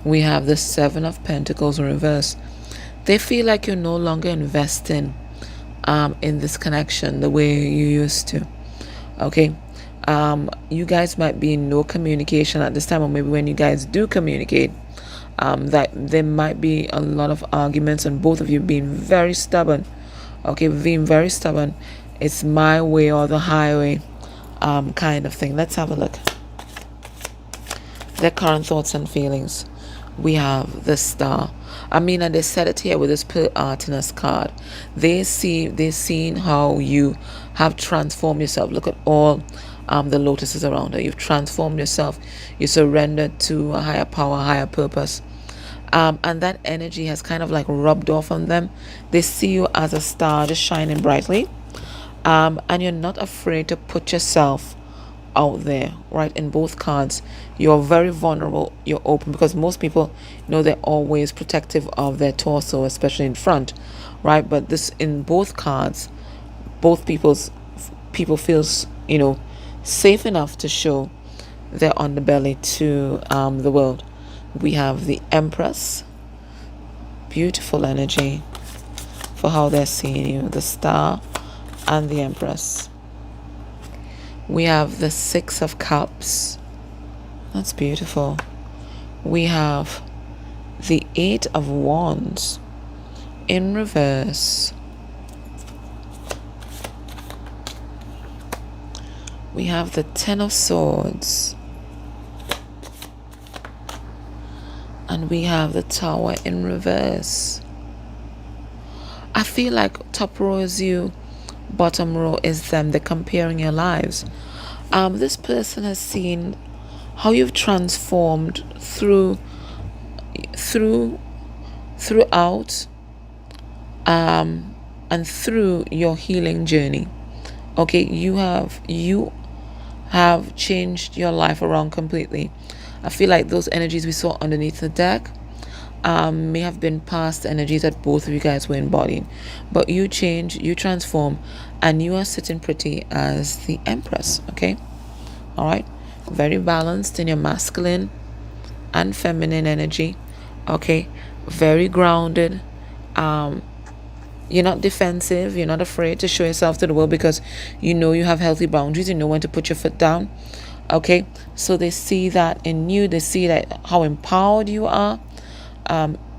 We have the Seven of Pentacles in reverse. They feel like you're no longer investing in this connection the way you used to. Okay. You guys might be in no communication at this time, or maybe when you guys do communicate, that there might be a lot of arguments and both of you being very stubborn. Okay, being very stubborn. It's my way or the highway kind of thing. Let's have a look. Their current thoughts and feelings. We have the Star. I mean, and they said it here with this Artemis card. They've seen how you have transformed yourself. Look at all the lotuses around her. You've transformed yourself. You surrendered to a higher power, higher purpose. And that energy has kind of like rubbed off on them. They see you as a star just shining brightly. And you're not afraid to put yourself out there, right? In both cards, you're very vulnerable, you're open, because most people, they're always protective of their torso, especially in front, right? But this, in both cards, both people feels, safe enough to show their underbelly to the world. We have the Empress, beautiful energy for how they're seeing you, the Star and the Empress. We have the Six of Cups. That's beautiful. We have the Eight of Wands in reverse. We have the Ten of Swords. And we have the Tower in reverse. I feel like top row is you, bottom row is them. They're comparing your lives. This person has seen how you've transformed throughout, and through your healing journey. Okay, you have changed your life around completely. I feel like those energies we saw underneath the deck may have been past energies that both of you guys were embodying, but you change, you transform, and you are sitting pretty as the Empress. Okay, all right, very balanced in your masculine and feminine energy. Okay, very grounded. You're not defensive, you're not afraid to show yourself to the world, because you have healthy boundaries, you know when to put your foot down. Okay, so they see that in you, they see that how empowered you are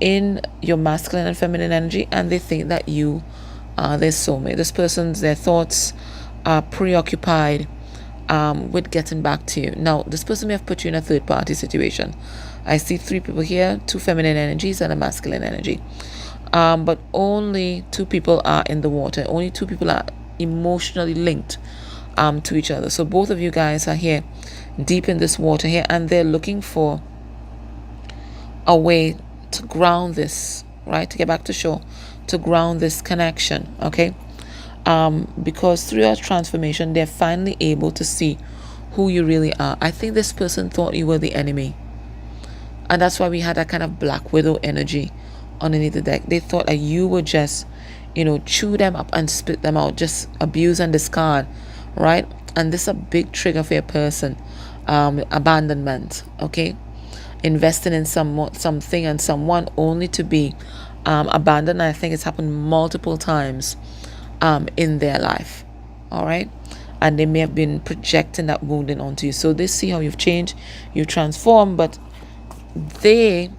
in your masculine and feminine energy, and they think that you are their soulmate. This person's, their thoughts are preoccupied with getting back to you. Now, this person may have put you in a third party situation. I see 3 people here, 2 feminine energies and a masculine energy. But only 2 people are in the water. Only 2 people are emotionally linked to each other. So both of you guys are here deep in this water here, and they're looking for a way to ground this, right? To get back to shore, to ground this connection, okay? Because through your transformation, they're finally able to see who you really are. I think this person thought you were the enemy, and that's why we had that kind of Black Widow energy underneath the deck. They thought that you would just, chew them up and spit them out, just abuse and discard, right? And this is a big trigger for your person. Abandonment, okay? Investing in something and someone only to be abandoned. I think it's happened multiple times in their life, all right? And they may have been projecting that wounding onto you. So they see how you've changed, you transformed, but they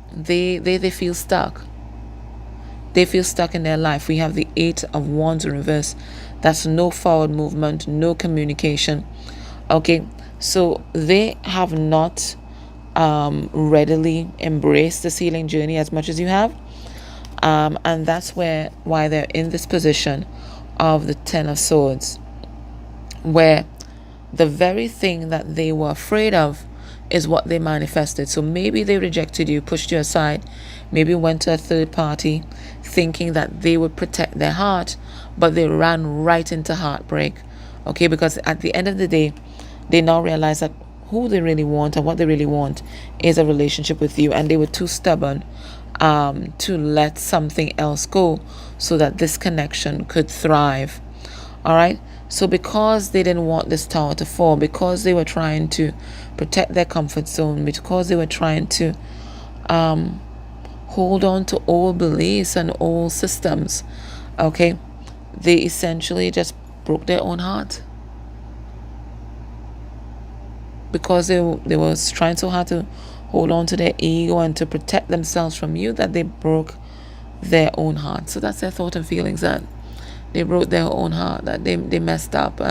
feel stuck. They feel stuck in their life. We have the Eight of Wands in reverse. That's no forward movement, no communication. Okay, so they have not readily embraced this healing journey as much as you have. And that's why they're in this position of the Ten of Swords, where the very thing that they were afraid of is what they manifested. So maybe they rejected you, pushed you aside, maybe went to a third party thinking that they would protect their heart, but they ran right into heartbreak. Okay, because at the end of the day, they now realize that who they really want and what they really want is a relationship with you, and they were too stubborn to let something else go so that this connection could thrive. All right, so because they didn't want this tower to fall, because they were trying to protect their comfort zone, because they were trying to hold on to old beliefs and old systems. Okay, they essentially just broke their own heart because they was trying so hard to hold on to their ego and to protect themselves from you that they broke their own heart. So that's their thought and feelings, that they broke their own heart, that they messed up.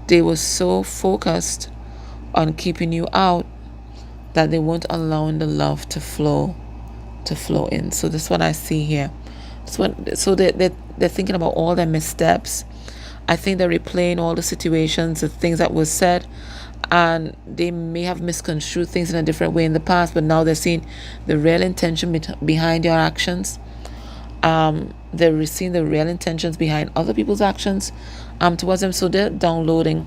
They were so focused on keeping you out that they weren't allowing the love to flow in. So this is what I see here. So they're thinking about all their missteps. I think they're replaying all the situations, the things that was said, and they may have misconstrued things in a different way in the past, but now they're seeing the real intention behind your actions. They're seeing the real intentions behind other people's actions towards them. So they're downloading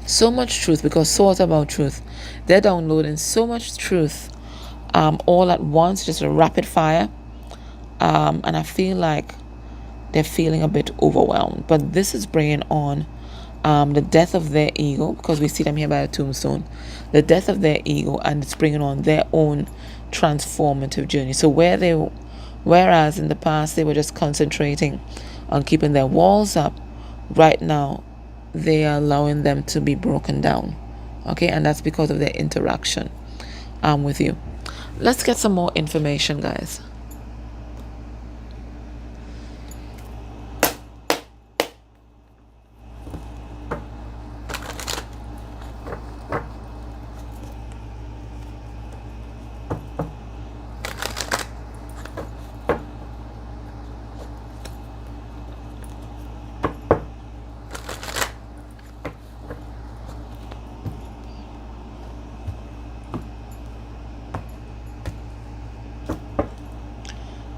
so much truth, because soul's about truth. They're downloading so much truth all at once, just a rapid fire. And I feel like they're feeling a bit overwhelmed. But this is bringing on the death of their ego, because we see them here by a tombstone. The death of their ego, and it's bringing on their own transformative journey. So whereas in the past they were just concentrating on keeping their walls up, right now they are allowing them to be broken down. Okay, and that's because of their interaction with you. Let's get some more information, guys.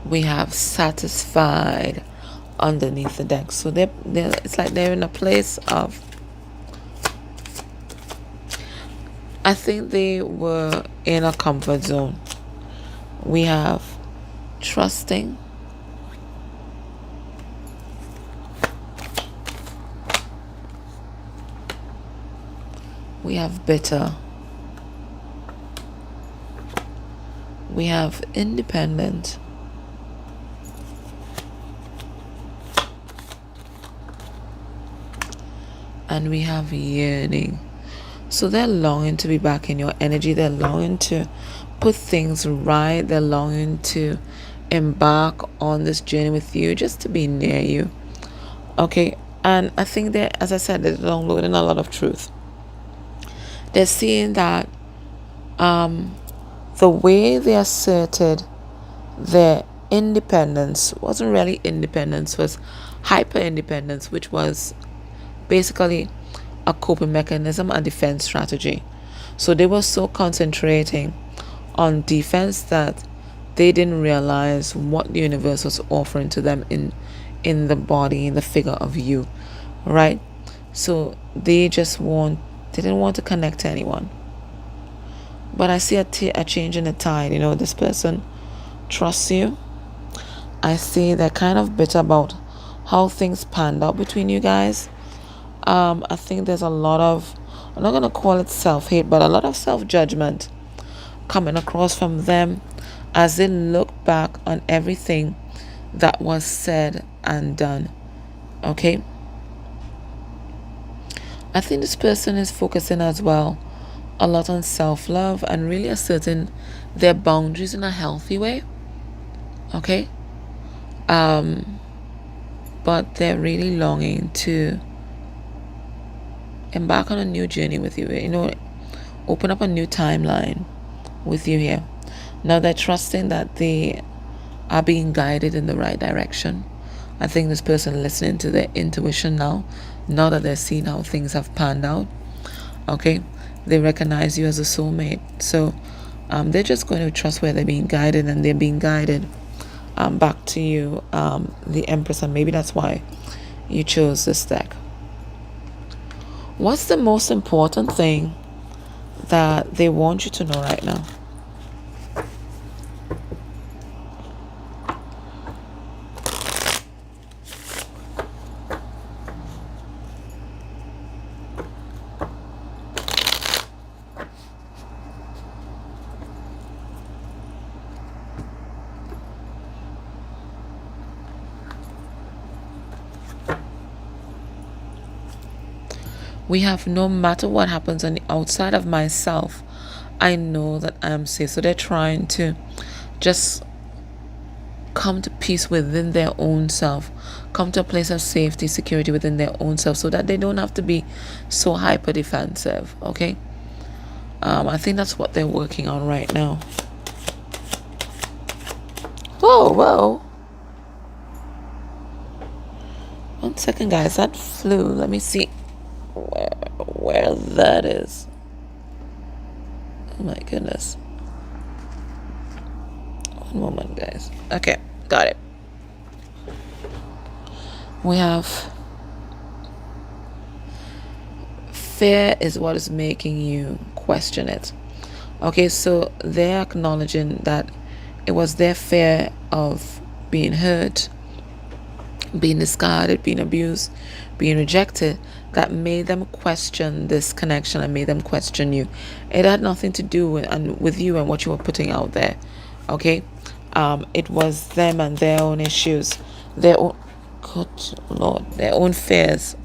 We have satisfied underneath the deck. So it's like they're in a place of, I think they were in a comfort zone. We have trusting. We have bitter. We have independent. And we have yearning. So they're longing to be back in your energy. They're longing to put things right. They're longing to embark on this journey with you, just to be near you. Okay, and I think that, as I said, they're downloading a lot of truth. They're seeing that the way they asserted their independence wasn't really independence, was hyper independence, which was basically a coping mechanism, a defense strategy. So they were so concentrating on defense that they didn't realize what the universe was offering to them in the body, in the figure of you, right? So they didn't want to connect to anyone. But I see a change in the tide. You know, this person trusts you. I see they're kind of bitter about how things panned out between you guys. I think there's a lot of, I'm not going to call it self-hate, but a lot of self-judgment coming across from them as they look back on everything that was said and done. Okay? I think this person is focusing as well a lot on self-love and really asserting their boundaries in a healthy way. Okay? But they're really longing to embark on a new journey with you, you know, open up a new timeline with you here. Now they're trusting that they are being guided in the right direction. I think this person listening to their intuition now that they're seeing how things have panned out. Okay, they recognize you as a soulmate. So they're just going to trust where they're being guided, and they're being guided back to you, the Empress, and maybe that's why you chose this deck. What's the most important thing that they want you to know right now? We have, no matter what happens on the outside of myself, I know that I am safe. So they're trying to just come to peace within their own self, come to a place of safety, security within their own self, so that they don't have to be so hyper defensive. Okay. I think that's what they're working on right now. Whoa. 1 second, guys. That flew. Let me see where that is. Oh my goodness. 1 moment, guys. Okay, got it. We have fear is what is making you question it. Okay, so they're acknowledging that it was their fear of being hurt, being discarded, being abused, being rejected that made them question this connection and made them question you. It had nothing to do with you and what you were putting out there. Okay, it was them and their own issues, their own, good Lord, their own fears.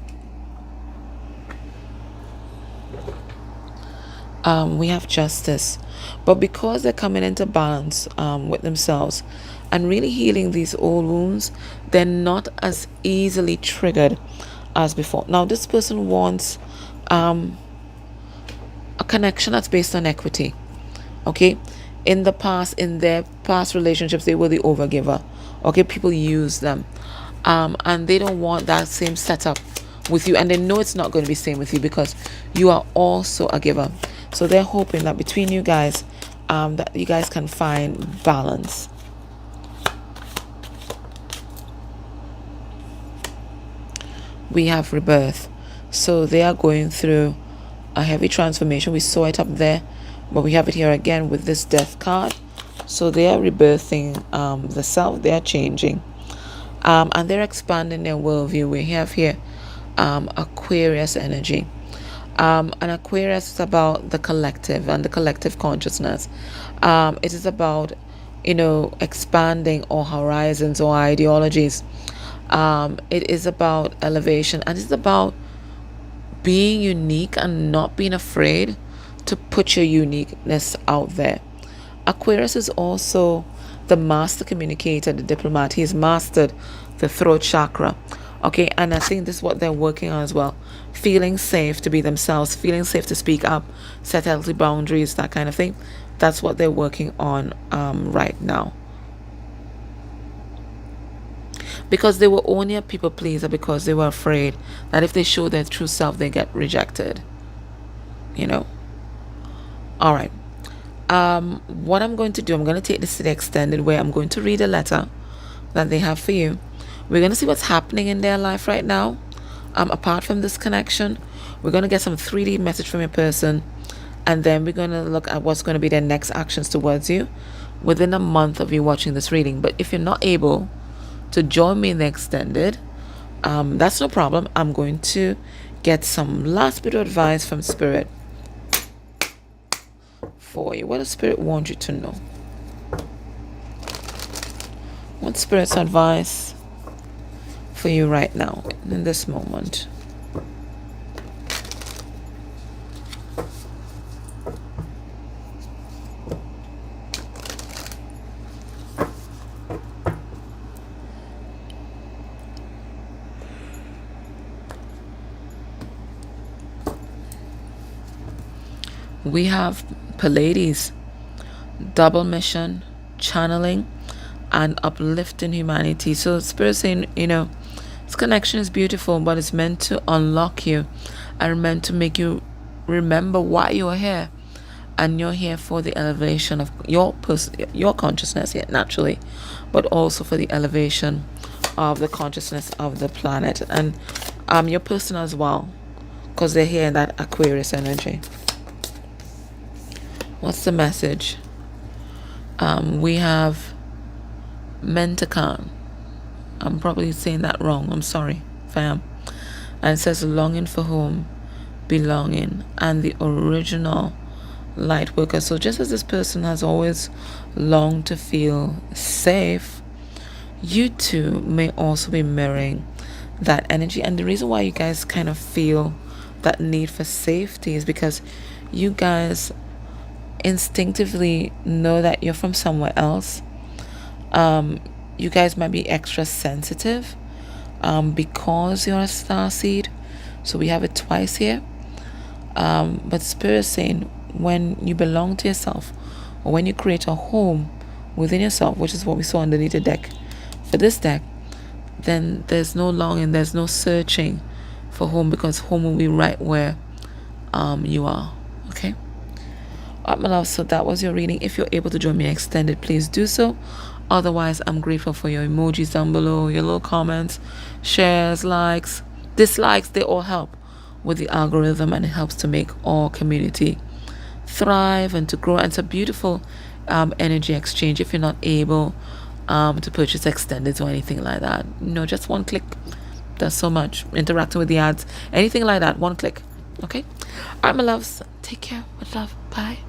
We have justice, but because they're coming into balance with themselves and really healing these old wounds, they're not as easily triggered as before. Now, this person wants a connection that's based on equity. Okay, in their past relationships, they were the overgiver. Okay, people use them, and they don't want that same setup with you, and they know it's not going to be same with you because you are also a giver. So they're hoping that between you guys, that you guys can find balance. We have rebirth. So they are going through a heavy transformation. We saw it up there, but we have it here again with this death card. So they are rebirthing the self. They are changing. And they're expanding their worldview. We have here Aquarius energy. And Aquarius is about the collective and the collective consciousness. It is about, expanding our horizons or ideologies. It is about elevation, and it's about being unique and not being afraid to put your uniqueness out there. Aquarius is also the master communicator, the diplomat. He's mastered the throat chakra. Okay, and I think this is what they're working on as well. Feeling safe to be themselves, feeling safe to speak up, set healthy boundaries, that kind of thing. That's what they're working on right now. Because they were only a people pleaser because they were afraid that if they show their true self, they get rejected. All right. What I'm going to do, I'm going to take this to the extended where I'm going to read a letter that they have for you. We're going to see what's happening in their life right now. Apart from this connection, we're going to get some 3D message from your person. And then we're going to look at what's going to be their next actions towards you within a month of you watching this reading. But if you're not able to join me in the extended, that's no problem. I'm going to get some last bit of advice from Spirit for you. What does Spirit want you to know? What's Spirit's advice for you right now in this moment? We have Pleiades, double mission, channeling, and uplifting humanity. So Spirit saying, this connection is beautiful, but it's meant to unlock you and meant to make you remember why you're here. And you're here for the elevation of your consciousness, naturally, but also for the elevation of the consciousness of the planet and your person as well, because they're here in that Aquarius energy. What's the message? We have Mentakan. I'm probably saying that wrong. I'm sorry, fam. And it says longing for home, belonging, and the original light worker. So just as this person has always longed to feel safe, you too may also be mirroring that energy. And the reason why you guys kind of feel that need for safety is because you guys instinctively know that you're from somewhere else. You guys might be extra sensitive because you're a star seed. So we have it twice here. But Spirit is saying when you belong to yourself, or when you create a home within yourself, which is what we saw underneath the deck for this deck, then there's no longing, there's no searching for home, because home will be right where you are. Okay. All right, my love, so that was your reading. If you're able to join me extended, please do so. Otherwise, I'm grateful for your emojis down below, your little comments, shares, likes, dislikes. They all help with the algorithm, and it helps to make our community thrive and to grow. And it's a beautiful energy exchange. If you're not able to purchase extended or anything like that, just one click does so much. Interacting with the ads, anything like that, one click. Okay. All right, my loves, take care. With love. Bye.